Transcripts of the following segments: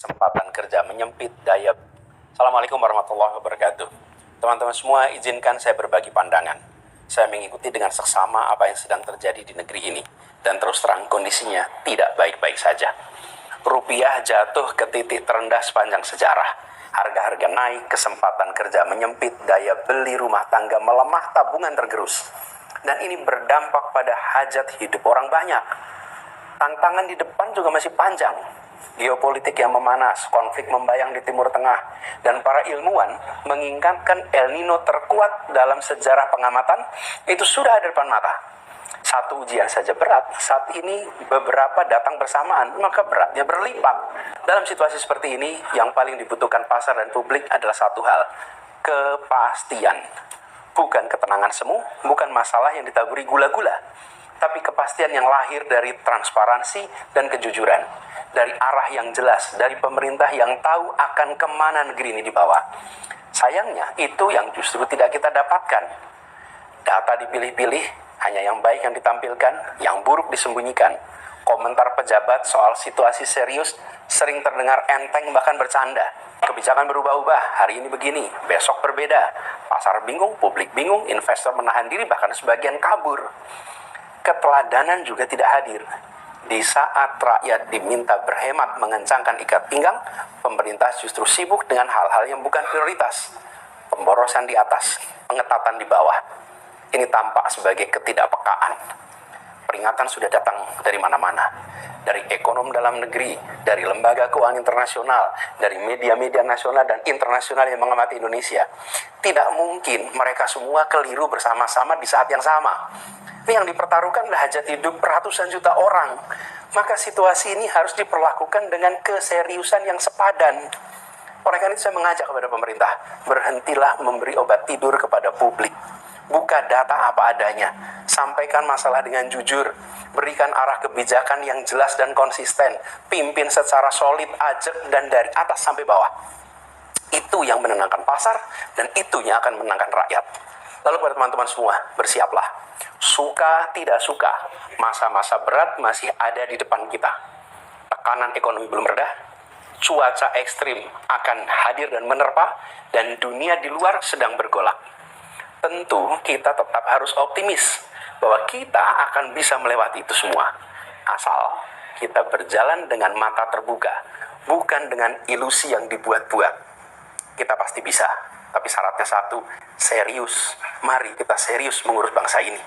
kesempatan kerja menyempit daya. Assalamualaikum warahmatullahi wabarakatuh. Teman-teman semua, izinkan saya berbagi pandangan. Saya mengikuti dengan seksama apa yang sedang terjadi di negeri ini. Dan terus terang kondisinya tidak baik-baik saja. Rupiah jatuh ke titik terendah sepanjang sejarah. Harga-harga naik, kesempatan kerja menyempit, daya beli rumah tangga melemah, tabungan tergerus. Dan ini berdampak pada hajat hidup orang banyak. Tantangan di depan juga masih panjang. Geopolitik yang memanas, konflik membayang di Timur Tengah, dan para ilmuwan mengingatkan El Nino terkuat dalam sejarah pengamatan itu sudah ada depan mata. Satu ujian saja berat, saat ini beberapa datang bersamaan, maka beratnya berlipat. Dalam situasi seperti ini, yang paling dibutuhkan pasar dan publik adalah satu hal, kepastian. Bukan ketenangan semu, bukan masalah yang ditaburi gula-gula, tapi kepastian yang lahir dari transparansi dan kejujuran. Dari arah yang jelas, dari pemerintah yang tahu akan kemana negeri ini dibawa. Sayangnya, itu yang justru tidak kita dapatkan. Data dipilih-pilih, hanya yang baik yang ditampilkan, yang buruk disembunyikan. Komentar pejabat soal situasi serius sering terdengar enteng bahkan bercanda. Kebijakan berubah-ubah, hari ini begini, besok berbeda. Pasar bingung, publik bingung, investor menahan diri, bahkan sebagian kabur. Keteladanan juga tidak hadir. Di saat rakyat diminta berhemat mengencangkan ikat pinggang, pemerintah justru sibuk dengan hal-hal yang bukan prioritas. Pemborosan di atas, pengetatan di bawah. Ini tampak sebagai ketidakpekaan. Peringatan sudah datang dari mana-mana. Dari ekonom dalam negeri, dari lembaga keuangan internasional, dari media-media nasional dan internasional yang mengamati Indonesia. Tidak mungkin mereka semua keliru bersama-sama di saat yang sama. Ini yang dipertaruhkan adalah hajat hidup ratusan juta orang. Maka situasi ini harus diperlakukan dengan keseriusan yang sepadan. Oleh karena itu saya mengajak kepada pemerintah, berhentilah memberi obat tidur kepada publik. Buka data apa adanya, sampaikan masalah dengan jujur, berikan arah kebijakan yang jelas dan konsisten, pimpin secara solid, ajak, dan dari atas sampai bawah. Itu yang menenangkan pasar, dan itu yang akan menenangkan rakyat. Lalu pada teman-teman semua, bersiaplah. Suka tidak suka, masa-masa berat masih ada di depan kita. Tekanan ekonomi belum reda, cuaca ekstrim akan hadir dan menerpa, dan dunia di luar sedang bergolak. Tentu kita tetap harus optimis bahwa kita akan bisa melewati itu semua. Asal kita berjalan dengan mata terbuka, bukan dengan ilusi yang dibuat-buat. Kita pasti bisa, tapi syaratnya satu, serius. Mari kita serius mengurus bangsa ini.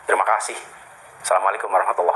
Terima kasih. Assalamualaikum warahmatullahi wabarakatuh.